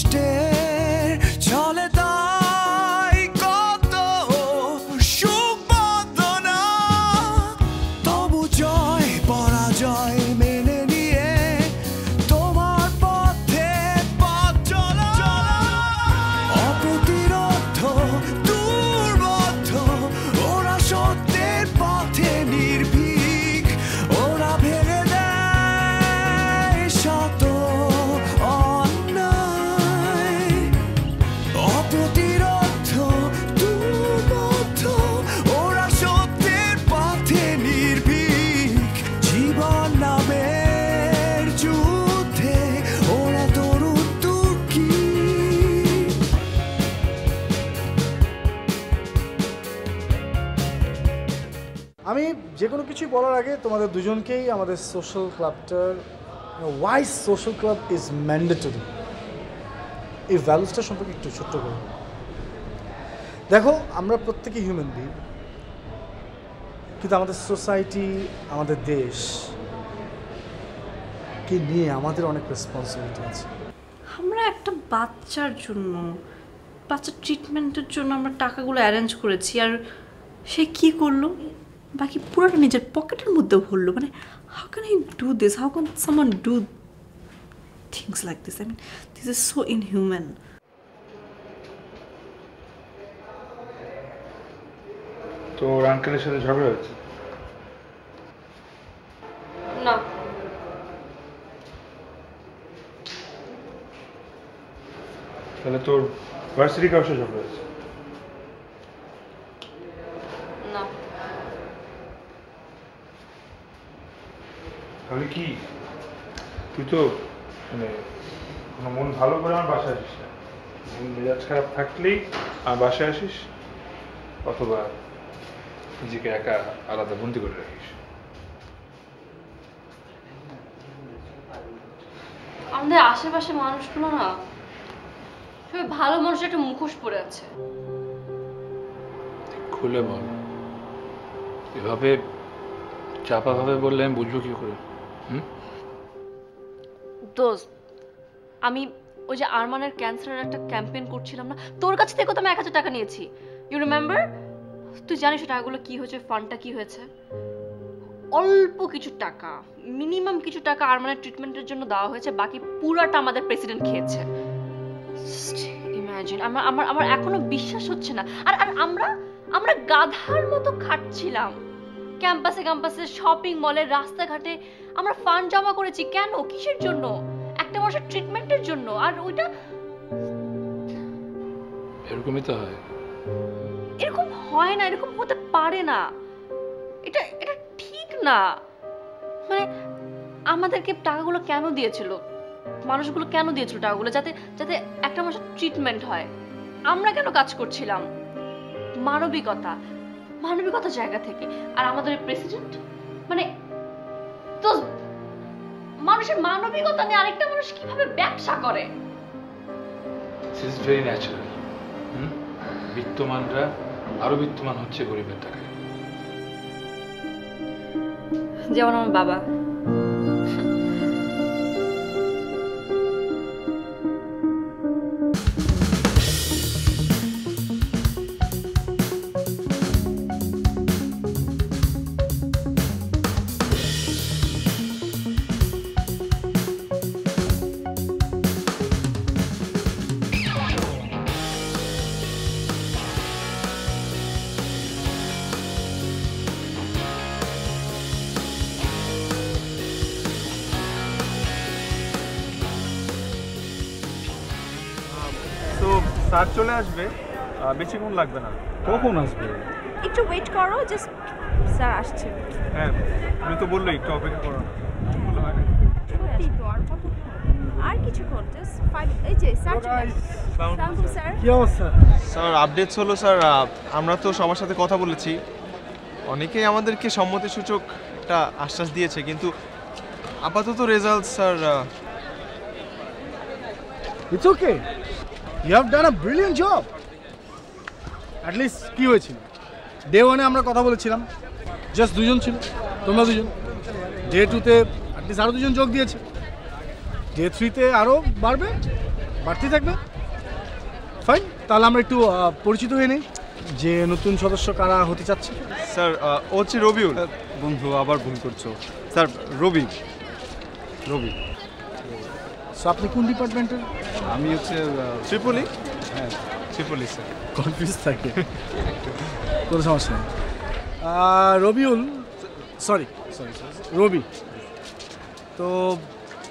কষ্টের চলে তাই কত সুখ বন্দনা, তবু জয় পরাজয় মেনে নিয়ে তোমার পথে পথ চলা, অপ্রতিরোধ দুর্বোধ্য ওরা সত্যের পথে নির্ভীক, ওরা ভেঙে দেয় শত অন্যায়, অপ্রতিরোধ দুর্বোধ্য ওরা সত্যের পথে নির্ভীক, জীবন নামের যুদ্ধে ওরা তরুণ তুর্কি। আমি যে কোনো কিছুই বলার আগে তোমাদের দুজনকেই আমাদের সোশ্যাল ক্লাবটার why social club is mandatory এই ভ্যালুসটা সম্পর্কে একটু ছোট্ট করে দেখো। আমরা প্রত্যেকেই হিউম্যান বিং, কিন্তু আমাদের সোসাইটি আমাদের দেশকে নিয়ে আমাদের অনেক রেসপন্সিবিলিটি আছে। আমরা একটা বাচ্চার ট্রিটমেন্টের জন্য আমরা টাকাগুলো অ্যারেঞ্জ করেছি, আর সে কি করলো, বাকি পুরোটা নিজের পকেটের মধ্যে ভরলো। মানে how can I do this, how can someone do things like this? I mean this is so inhuman. তোর আঙ্কেলের সাথে ঝগড়া হয়েছে? না, তাহলে তোর ভার্সিটি কারোর সাথে ঝগড়া হয়েছে? না। তাহলে কি তুই তো মানে কোনো মন ভালো করে আমার বাসায় আসিস না, মন মেজাজ খারাপ থাকলেই আমার বাসায় আসিস, অথবা নিজেকে একা আলাদা বন্দি করে রাখিস? আমাদের আশেপাশে মানুষগুলো না সবাই ভালো মানুষের একটা মুখোশ পরে আছে। খুলে বল, এভাবে চাপাভাবে বললে আমি বুঝবো কি করে? দোস্ত, আমি ওই যে আরমানের ক্যান্সারের একটা ক্যাম্পেইন করছিলাম না, তোর কাছ থেকে তো আমি 1000 টাকা নিয়েছি। You remember? তুই জানিস টাকাগুলো কি হয়েছে, ফান্ডটা কি হয়েছে? অল্প কিছু টাকা, মিনিমাম কিছু টাকা আরমানের ট্রিটমেন্টের জন্য দেওয়া হয়েছে, বাকি পুরাটা আমাদের প্রেসিডেন্ট খেয়েছে। ইমাজিন, আমার এখনো বিশ্বাস হচ্ছে না। আর আমরা গাধার মতো খাটছিলাম ক্যাম্পাসে, শপিং মলে, রাস্তাঘাটে। আমরা ফান্ড জমা করেছি কেন, কিসের জন্য? একটা মানুষের ট্রিটমেন্টের জন্য। আর ওইটা এরকমই তো হয়। এরকম হয় না, এরকম হতে পারে না, এটা ঠিক না। মানে আমাদেরকে টাকাগুলো কেন দিয়েছিল, মানুষগুলো কেন দিয়েছিল টাকাগুলো? যাতে একটা মানুষের ট্রিটমেন্ট হয়। আমরা কেন কাজ করছিলাম? মানবিকতা জায়গা থেকে। আর আমাদের প্রেসিডেন্ট মানে তো মানুষের মানবিকতা নিয়ে আরেকটা মানুষ কিভাবে ব্যবসা করে? This is very natural. বিত্তমানরা আরো বিত্তমান হচ্ছে গরিবের টাকায়। যেমন আমার বাবা। স্যার চলে আসবে, বেশিক্ষণ লাগবে না। কখন আসবে? একটু ওয়েট করো, জাস্ট স্যার আসছে। হ্যাঁ, তুমি তো বললে একটু অপেক্ষা করো। আর কিছুক্ষণ, জাস্ট 5। এই যে স্যার চলে আসছে। স্যার কি অবস্থা? স্যার আপডেটস হলো স্যার, আমরা তো সবার সাথে কথা বলেছি, অনেকেই আমাদেরকে সম্মতিসূচক একটা আশ্বাস দিয়েছে, কিন্তু আপাতত result sir it's okay, you have done a brilliant job. At least কি হয়েছিল, ডে 1-এ আমরা কথা বলেছিলাম, জাস্ট 2 জন ছিল, তোমরা 2 জন। ডে 2-তে অ্যাটলিস্ট আরও 2 জন যোগ দিয়েছে, ডে 3-তে আরও বাড়বে, বাড়তি থাকবে। ফাইন, তাহলে আমরা একটু পরিচিত হয়ে নিই যে নতুন সদস্য কারা হতে চাচ্ছে। স্যার ও হচ্ছে রবিউল। বন্ধু আবার ভুল করছো স্যার, রবি। সো আপনি কোন ডিপার্টমেন্টের? আমি হচ্ছে ত্রিপলি। হ্যাঁ ত্রিপলি স্যার। কনফিউজ থাকে, কোনো সমস্যা নেই। রবিউল, সরি রবি, তো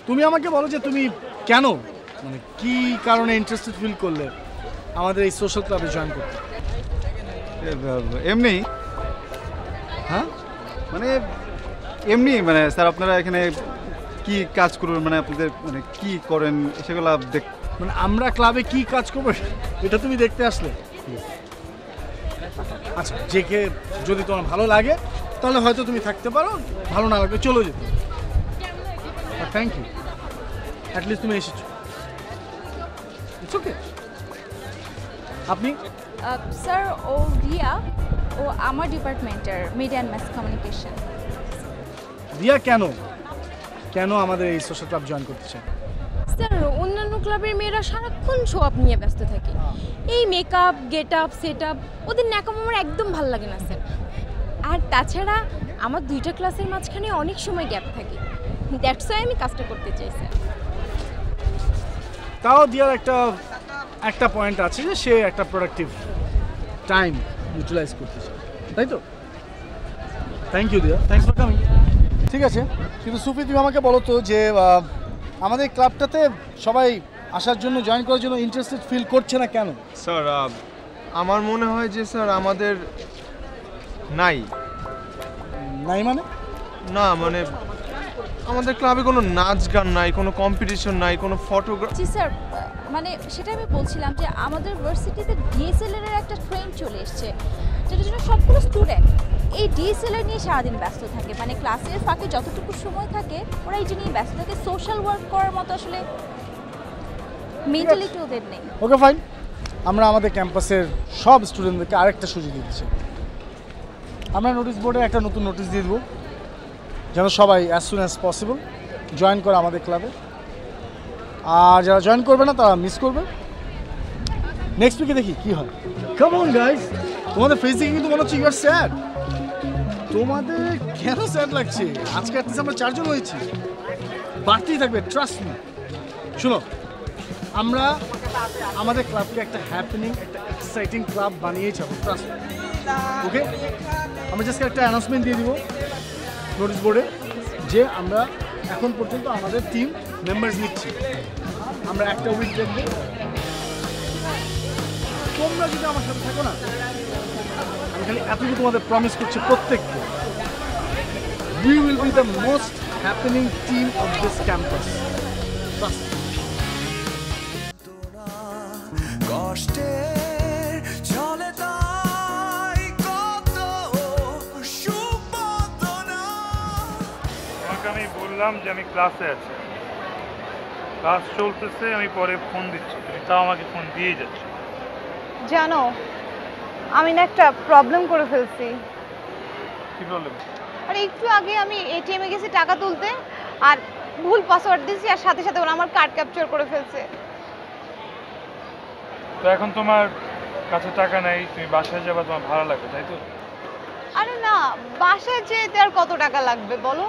তুমি আমাকে বলো যে তুমি কেন, মানে কি কারণে ইন্টারেস্টেড ফিল করলে আমাদের এই সোশ্যাল ক্লাবে জয়েন করতে? এমনি, হ্যাঁ মানে এমনি, মানে স্যার আপনারা এখানে কি কাজ করবেন, মানে আপনাদের মানে কি করেন সেগুলো মানে আমরা ক্লাবে কি কাজ করবো এটা তুমি দেখতে আসলে? আচ্ছা, যেকে যদি তোমার ভালো লাগে তাহলে হয়তো তুমি থাকতে পারো, ভালো না লাগলে চলে যেতে। থ্যাংক ইউ, অ্যাটলিস্ট তুমি এসেছো। It's okay. আপনি? স্যার ও রিয়া, ও আমার ডিপার্টমেন্টের media and mass communication. Riya কেন আমাদের এই সোশ্যাল ক্লাব জয়েন করতে চান? স্যার অন্যান্য ক্লাবের মেয়েরা সারাক্ষণ শো আপ নিয়ে ব্যস্ত থাকে, এই makeup, get up, set up, ওদের ন্যাকাম আমার একদম ভালো লাগে না স্যার। আর তাছাড়া আমার 2টা ক্লাসের মাঝখানে অনেক সময় গ্যাপ থাকে, দ্যাটস ওয়াই আমি কাজটা করতে চাই স্যার। তাও দিয়ার একটা পয়েন্ট আছে যে সে একটা প্রোডাক্টিভ টাইম ইউটিলাইজ করতে চায়, তাই তো? থ্যাংক ইউ দিয়া, থ্যাংকস ফর কামিং। ঠিক আছে, কিন্তু সুফি তুমি আমাকে বলো তো যে আমাদের ক্লাবটাতে সবাই আসার জন্য, জয়েন করার জন্য ইন্টারেস্টেড ফিল করছে না কেন? স্যার আমার মনে হয় যে স্যার আমাদের নাই মানে না, মানে আমাদের ক্লাবে কোনো নাচ গান নাই, কোনো কম্পিটিশন নাই, কোনো ফটোগ্রাফি। জি স্যার, মানে সেটা আমি বলছিলাম যে আমাদের ভার্সিটিতে ডিএসএলআর এর একটা ট্রেন্ড চলে এসছে, যেটার জন্য সবগুলো স্টুডেন্ট এই ডিএসএলআর নিয়ে সারাদিন ব্যস্ত থাকে। মানে ক্লাসের ফাঁকে যতটুকু সময় থাকে ওরা এই নিয়ে ব্যস্ত থাকে, সোশ্যাল ওয়ার্ক করার মতো আসলে মেন্টালিটি ওদের নেই। ওকে ফাইন, আমরা আমাদের ক্যাম্পাসের সব স্টুডেন্টদেরকে আরেকটা সুযোগ দিচ্ছি। আমরা নোটিশ বোর্ডে একটা নতুন নোটিশ দিয়ে দেবো যেন সবাই as soon as possible join করে আমাদের ক্লাবে। আর যারা জয়েন করবে না তারা মিস করবে। নেক্সট উইকে দেখি কি হয়। কাম অন গাইস, তোমাদের ফেস দেখে কিন্তু মনে হচ্ছে ইউ আর স্যাড। তোমাদের কেন স্যাড লাগছে? আজকে অ্যাটলিস্ট আমরা 4 জন হয়েছি, বাড়তেই থাকবে, ট্রাস্ট মি। শুনো, আমরা আমাদের ক্লাবকে একটা হ্যাপেনিং, একটা এক্সাইটিং ক্লাব বানিয়ে যাবো, ট্রাস্ট। ওকে, আমরা জাস্ট একটা অ্যানাউন্সমেন্ট দিয়ে দিব নোটিশ বোর্ডে যে আমরা এখন পর্যন্ত আমাদের টিম মেম্বার্স নিচ্ছি। আমরা একটা উইক দেখবো, তোমরা যদি আমার সাথে থাকো না, আমি খালি এতটুকু তোমাদের প্রমিস করছি, প্রত্যেককে we will be the most happening team of this campus. কষ্টের চলে তাই কত সুপদনা। তোমাকে আমি বললাম যে আমি ক্লাসে আছি, ক্লাস চলতেছে, আমি পরে ফোন দিচ্ছি, তুমি তাও আমাকে ফোন দিয়েই যাচ্ছ। জানো, আমি না একটা প্রবলেম করে ফেলছি। কি প্রবলেম? আর একটু আগে আমি এটিএমে গেছি টাকা তুলতে, আর ভুল পাসওয়ার্ড দিয়েছি, আর সাথে সাথে ওরা আমার কার্ড ক্যাপচার করে ফেলছে। তো এখন তোমার কাছে টাকা নাই, তুমি বাসায় যাবা, তোমার ভাড়া লাগবে, তাই তো? আরে না, বাসায় যেতে আর কত টাকা লাগবে বলো?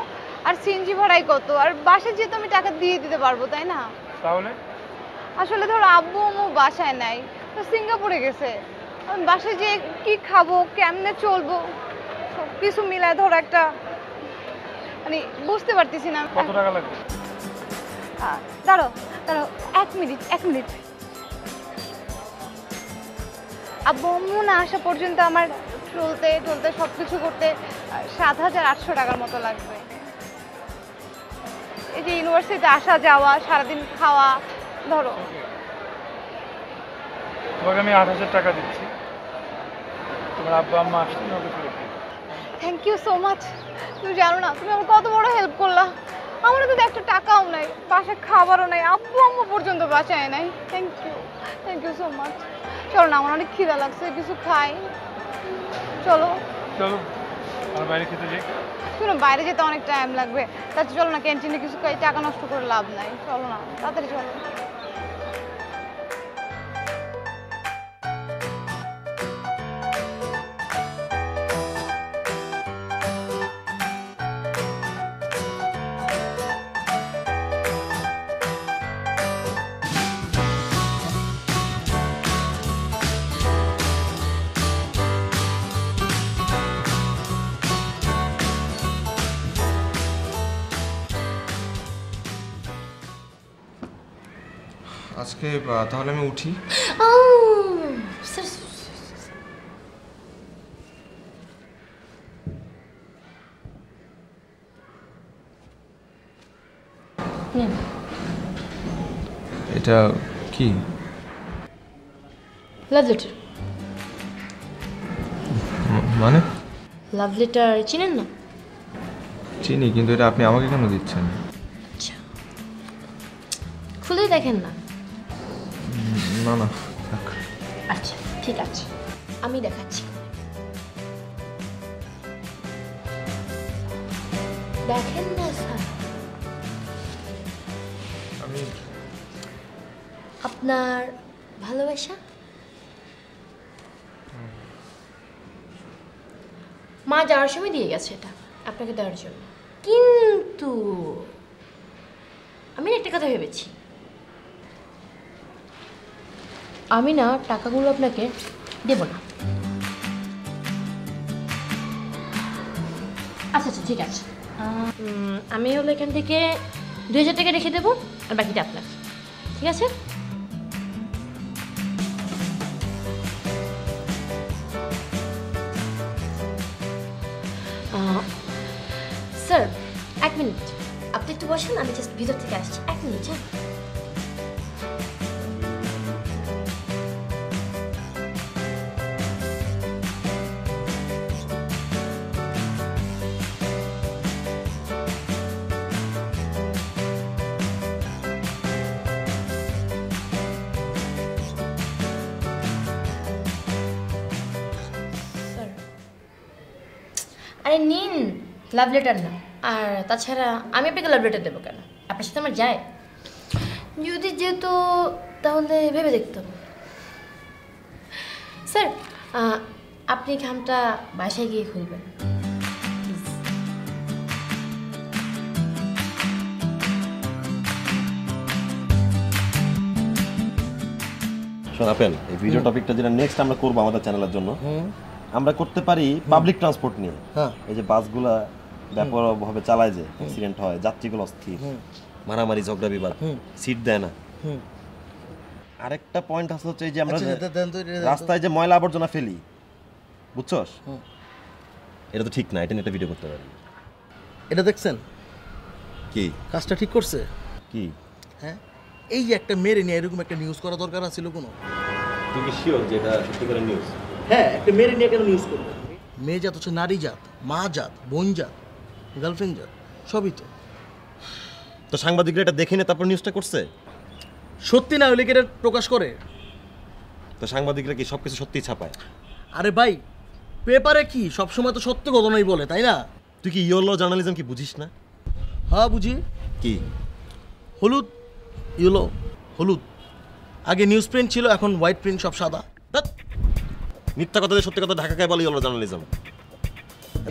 আর সিএনজি ভাড়াই কত, আর বাসায় যেতে আমি টাকা দিয়ে দিতে পারবো, তাই না? তাহলে আসলে ধরো আব্বু আম্মু বাসায় নাই, তো সিঙ্গাপুরে গেছে। আমি বাসায় যে কি খাবো, কেমনে চলবো, সব কিছু মিলায় ধরো একটা, মানে বুঝতে পারতেছি না। কত টাকা লাগবে? দাঁড়ো, এক মিনিট। আব্বু আম্মু না আসা পর্যন্ত আমার চলতে সব কিছু করতে 7,800 টাকার মতো লাগবে। এই যে ইউনিভার্সিটিতে আসা যাওয়া, সারাদিন খাওয়া, ধরো। তোমাকে আমি 8,000 টাকা দিচ্ছি, তোমার আব্বা আম্মা আসলে ওকে ফেরত দিও। Thank you so much. তুমি জানো না তুমি আমার কত বড় হেল্প করলা। আমার তো একটা টাকাও নাই, বাসায় খাবারও নাই, আব্বু আম্মু পর্যন্ত বাসায় নাই। Thank you so much. চলো না, আমার অনেক খিদা লাগছে, কিছু খাই। চলো আর বাইরে খেতে যাই। শুনো, বাইরে যেতে অনেক টাইম লাগবে, তাহলে চলো না ক্যান্টিনে কিছু খাই, টাকা নষ্ট করে লাভ নাই। চলো না, তাড়াতাড়ি চলো। আজকে তাহলে আমি উঠি। এটা কি? Love letter. মানে? লাভ লেটার চিনেন না? চিনি, কিন্তু এটা আপনি আমাকে কেন দিচ্ছেন? আচ্ছা, খুলে দেখেন না। না না থাক। আচ্ছা ঠিক আছে, আমি দেখাচ্ছি। দেখেন না স্যার, আমি আপনার ভালোবাসা। মা যাওয়ার সময় দিয়ে গেছে এটা আপনাকে দেওয়ার জন্য, কিন্তু আমি একটা কথা ভেবেছি, আমি না টাকাগুলো আপনাকে দেব না। আচ্ছা আচ্ছা ঠিক আছে, আমি হলো এখান থেকে 2000 টাকা রেখে দেবো, আর বাকিটা আপনার, ঠিক আছে? স্যার 1 মিনিট, আপনি একটু বসেন, আমি জাস্ট ভিতর থেকে আসছি। 1 মিনিট। হ্যাঁ স্যার, আরে নিন, লাভ লেটার না। আর তাছাড়া আমি আপনাকে লাভ লেটার দেবো কেন? আপনার সাথে আমার যায়? যদি যেত তাহলে ভেবে দেখতাম। স্যার আপনি খামটা বাসায় গিয়ে খুলবেন। শোন আপেল, এই ভিডিও টপিকটা যেটা নেক্সট আমরা করবো আমাদের চ্যানেলের জন্য, আমরা করতে পারি পাবলিক ট্রান্সপোর্ট নিয়ে। এই যে বাসগুলা ব্যাপকভাবে চালায়, যে অ্যাক্সিডেন্ট হয়, যাত্রীগুলো অস্থির, মারামারি ঝগড়া বিবাদ, সিট দেয় না। আরেকটা পয়েন্ট আছে হচ্ছে এই যে আমরা রাস্তায় যে ময়লা আবর্জনা ফেলি, বুঝছস? এটা তো ঠিক না, এটা নিয়ে একটা ভিডিও করতে পারি। এটা দেখছেন কি কাজটা ঠিক করছে? কি? হ্যাঁ, এই যে একটা মেরে নিয়ে এরকম একটা নিউজ করা দরকার ছিল কোনো? তুই কি শিওর যে এটা সত্যি করে নিউজ? হ্যাঁ, একটা মেরে নিয়ে কেন নিউজ করবে? মেয়ে জাত হচ্ছে নারী জাত, মা জাত, বোন জাত, গার্লফ্রেন্ড জাত, সবই তো। তো সাংবাদিকরা এটা দেখে নিয়ে তারপর নিউজটা করছে। সত্যি না হলে কি এটা প্রকাশ করে? তো সাংবাদিকরা কি সব কিছু সত্যিই ছাপায়? আরে ভাই, পেপারে কি সবসময় তো সত্য ঘটনাই বলে, তাই না? তুই কি ইয়েলো জার্নালিজম কি বুঝিস না? হ্যাঁ বুঝি। কি? হলুদ ইয়েলো, হলুদ। আগে নিউজ প্রিন্ট ছিল, এখন হোয়াইট প্রিন্ট, সব সাদা। মিথ্যা কথা দিয়ে সত্যি কথা ঢাকায় বলে ইয়েলো জার্নালিজম।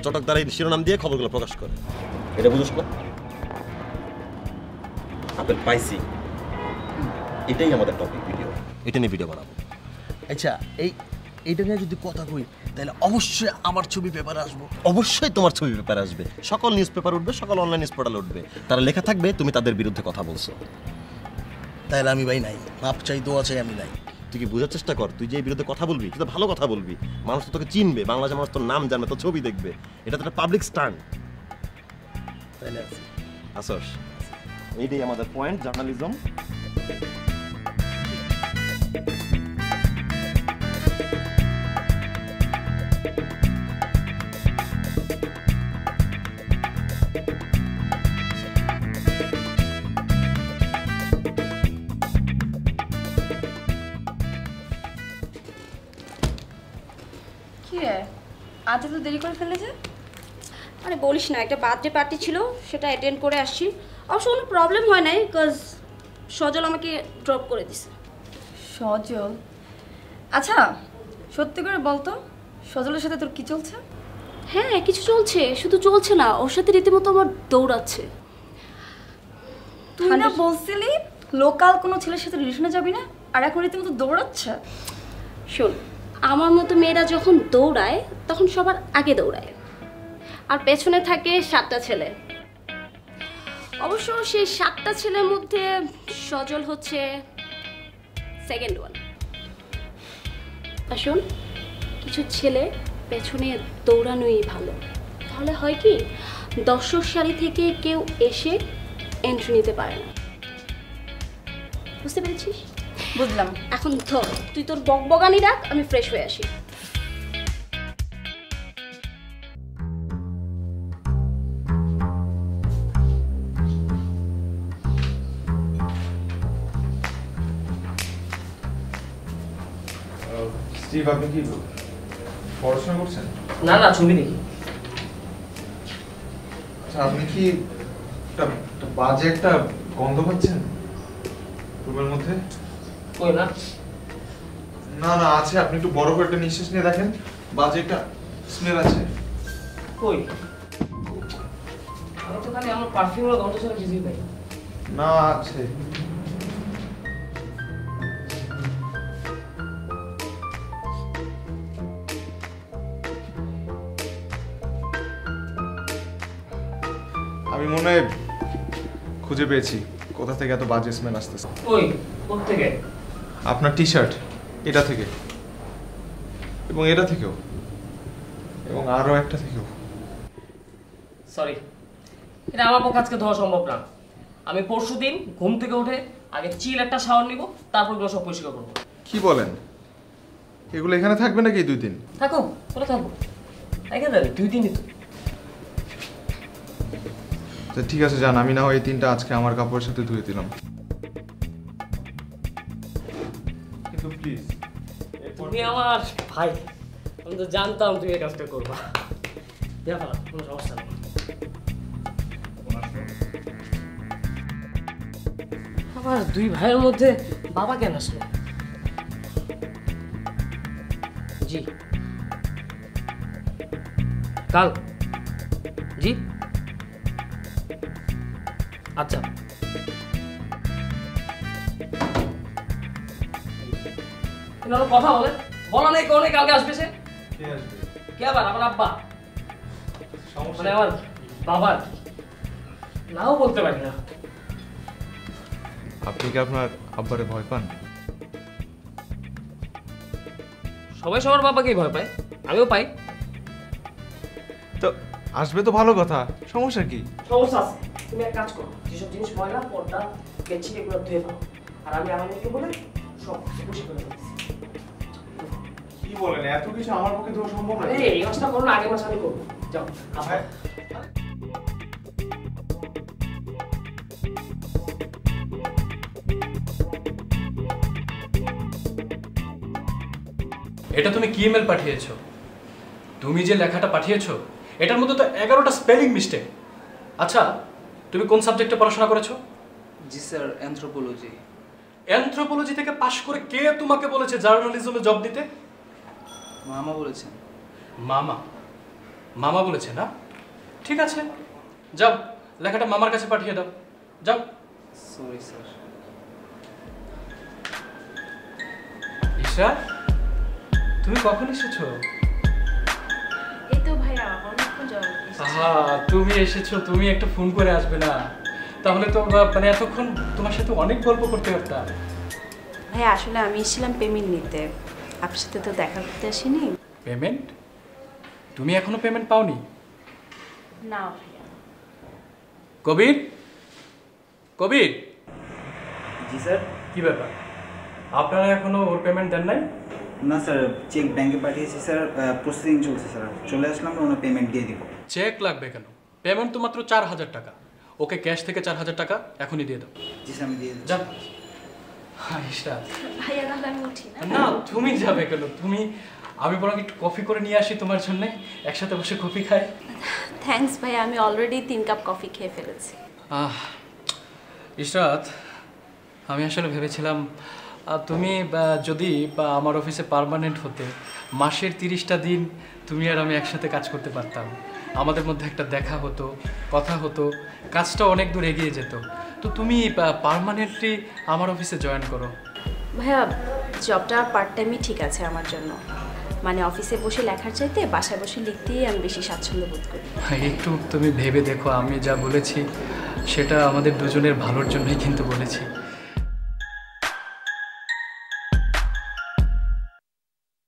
চটক দ্বারা শিরোনাম দিয়ে খবরগুলো প্রকাশ করে, এটা বুঝিস না? আপেল পাইছি, এটাই আমাদের টপিক ভিডিও, এটা নিয়ে ভিডিও বানাবো। আচ্ছা, এইটা নিয়ে যদি কথা কই তাহলে অবশ্যই আমার ছবি পেপারে আসবো। অবশ্যই তোমার ছবি পেপারে আসবে, সকল নিউজ পেপার উঠবে, সকল অনলাইন নিউজ পোর্টাল উঠবে, তারা লেখা থাকবে তুমি তাদের বিরুদ্ধে কথা বলছো। তাহলে আমি ভাই নাই, মাপ চাই, দোয়া চাই, আমি নাই। তুই কি বোঝার চেষ্টা কর, তুই যে বিরুদ্ধে কথা বলবি তুই তো ভালো কথা বলবি, মানুষ তো তোকে চিনবে, বাংলাদেশের মানুষ তোর নাম জানবে, তোর ছবি দেখবে, এটা তো একটা পাবলিক স্ট্যান্ড। তাহলে আসস, এইটাই আমাদের পয়েন্ট, জার্নালিজম। কি রে, আজ তো দেরি করে ফেলে যে? আরে বলিস না, একটা বার্থডে পার্টি ছিল, সেটা অ্যাটেন্ড করে আসছি। অবশ্য কোনো প্রবলেম হয় নাই, বিকজ সজল আমাকে ড্রপ করে দিছে। সজল? আচ্ছা সত্যি করে বলতো, সজলের সাথে তোর কি চলছে? হ্যাঁ কিছু চলছে, শুধু চলছে না, ওর সাথে রীতিমতো আমার দৌড়াচ্ছে। তুই না বলছিলি লোকাল কোনো ছেলের সাথে রিলেশনে যাবি না, আর এখন রীতিমতো দৌড়াচ্ছে? শোন, আমার মতো মেয়েরা যখন দৌড়ায় তখন সবার আগে দৌড়ায়, আর পেছনে থাকে 7টা ছেলে। অবশ্য সেই 7টা ছেলের মধ্যে সজল হচ্ছে সেকেন্ড ওয়ান। আসুন, কিছু ছেলে পেছনে দৌড়ানোই ভালো। তাহলে হয় কি, দর্শক সারি থেকে কেউ এসে এন্ট্রি নিতে পারে না। বুঝতে পেরেছিস? বুঝলাম। এখন ধর, তুই তোর বকবগানি রাখ, আমি ফ্রেশ হয়ে আসি। স্টিভ, আপনি কি পড়াশোনা করছেন? না না, ছবি দেখি। আচ্ছা, আপনি কি একটা বাজে একটা গন্ধ পাচ্ছেন রুমের মধ্যে? কই না। না না, আছে। আপনি একটু বড় করে একটা নিঃশ্বাস নিয়ে দেখেন, বাজে একটা স্মেল আছে। কই? আমি তো খালি আমার পারফিউমের গন্ধ ছাড়া কিছুই পাই না। আছে। আমি মনে হয় খুঁজে পেয়েছি কোথা থেকে এত বাজে স্মেল আসতেছে। কই? কোথা থেকে? আপনার টি শার্ট, এটা থেকে, এবং এটা থেকেও, এবং আরো একটা থেকেও। সরি, এটা আমার পক্ষে আজকে ধোয়া সম্ভব না। আমি পরশুদিন ঘুম থেকে উঠে আগে চিল একটা শাওয়ার নিব, তারপর এগুলো সব পরিষ্কার করবো। কি বলেন? এগুলো এখানে থাকবে নাকি 2 দিন? থাকো, চলে থাকবো। এখানে 2 দিনই তো। ঠিক আছে, যান। আমি না হয় এই 3টা আজকে আমার কাপড়ের সাথে ধুয়ে দিলাম, কিন্তু প্লিজ। তুমি আমার ভাই, আমি তো জানতাম তুমি এই কাজটা করবা। দেখো, কোনো সমস্যা নেই। আবার 2 ভাইয়ের মধ্যে বাবা কেন আসলো? জি কাল। জি আচ্ছা। কথা বলে বলা নেই, কোনে কালকে আসবে সে? কে আবার? আমার আব্বা, মানে আমার বাবার। নাও বলতে পারি না। আপনি কি আপনার আব্বারে ভয় পান? সবাই সবার বাবাকেই ভয় পায়, আমিও পাই। তো আসবে তো ভালো কথা, সমস্যা কি? সমস্যা আছে। তুমি এক কাজ করো, যেসব জিনিস ময়লা, পর্দা, বেডশিট এগুলো ধুয়ে দাও, আর আমি আমাকে বলে সব পরিষ্কার করে দিচ্ছি। কি বলেন? এত কিছু আমার পক্ষে তো সম্ভব না। এই কাজটা করো না, আগের মাসে আমি করবো। যাও। এটা তুমি কি ইমেল পাঠিয়েছো? তুমি যে লেখাটা পাঠিয়েছো এটার মধ্যে তো 11টা স্পেলিং মিস্টেক। আচ্ছা, তুমি কোন সাবজেক্টে পড়াশোনা করেছো? জি স্যার, অ্যানথ্রোপোলজি। অ্যানথ্রোপোলজি থেকে পাশ করে কে তোমাকে বলেছে জার্নালিজমে জব দিতে? মামা বলেছেন। মামা? মামা বলেছে না? ঠিক আছে, যাও লেখাটা মামার কাছে পাঠিয়ে দাও, যাও। Sorry sir. ঈশা, তুমি কখন এসেছো? এই তো ভাইয়া, অনেকক্ষণ যাওয়া। তুমি এসেছো, তুমি একটা ফোন করে আসবে না? তাহলে তো মানে এতক্ষণ তোমার সাথে অনেক গল্প করতে পারতাম। ভাইয়া আসলে আমি এসেছিলাম পেমেন্ট নিতে, আপনার সাথে তো দেখা করতে আসিনি। পেমেন্ট? তুমি এখনো পেমেন্ট পাওনি? না ভাইয়া। কবির, কবির। জি স্যার। কি ব্যাপার, আপনারা এখনো ওর পেমেন্ট দেন নাই? না স্যার, চেক ব্যাংকে পাঠিয়েছি স্যার, প্রসেসিং চলছে স্যার। চলে আসলাম, ওনার পেমেন্ট দিয়ে দিব। চেক লাগবে কেন? পেমেন্ট তো মাত্র 4000 টাকা। ওকে ক্যাশ থেকে 4000 টাকা এখনই দিয়ে দাও। জি স্যার, আমি দিয়ে দেব। যা। আয়েশা, ভাইয়া তাহলে আমি উঠি না? না তুমি যাবে কেন? তুমি, আমি বরং একটু কফি করে নিয়ে আসি তোমার জন্য, একসাথে বসে কফি খাই। থ্যাঙ্কস ভাইয়া, আমি অলরেডি 3 কাপ কফি খেয়ে ফেলেছি। ইশরাত, আমি আসলে ভেবেছিলাম তুমি যদি আমার অফিসে পার্মানেন্ট হতে, মাসের 30টা দিন তুমি আর আমি একসাথে কাজ করতে পারতাম। আমাদের মধ্যে একটা দেখা হতো, কথা হতো, কাজটা অনেক দূর এগিয়ে যেত। তো তুমি পার্মানেন্টলি আমার অফিসে জয়েন করো। ভাইয়া জবটা পার্ট টাইমই ঠিক আছে আমার জন্য, মানে অফিসে বসে লেখার চাইতে বাসায় বসে লিখতেই আমি বেশি স্বাচ্ছন্দ্য বোধ করি। একটু তুমি ভেবে দেখো, আমি যা বলেছি সেটা আমাদের দুজনের ভালোর জন্যই কিন্তু বলেছি।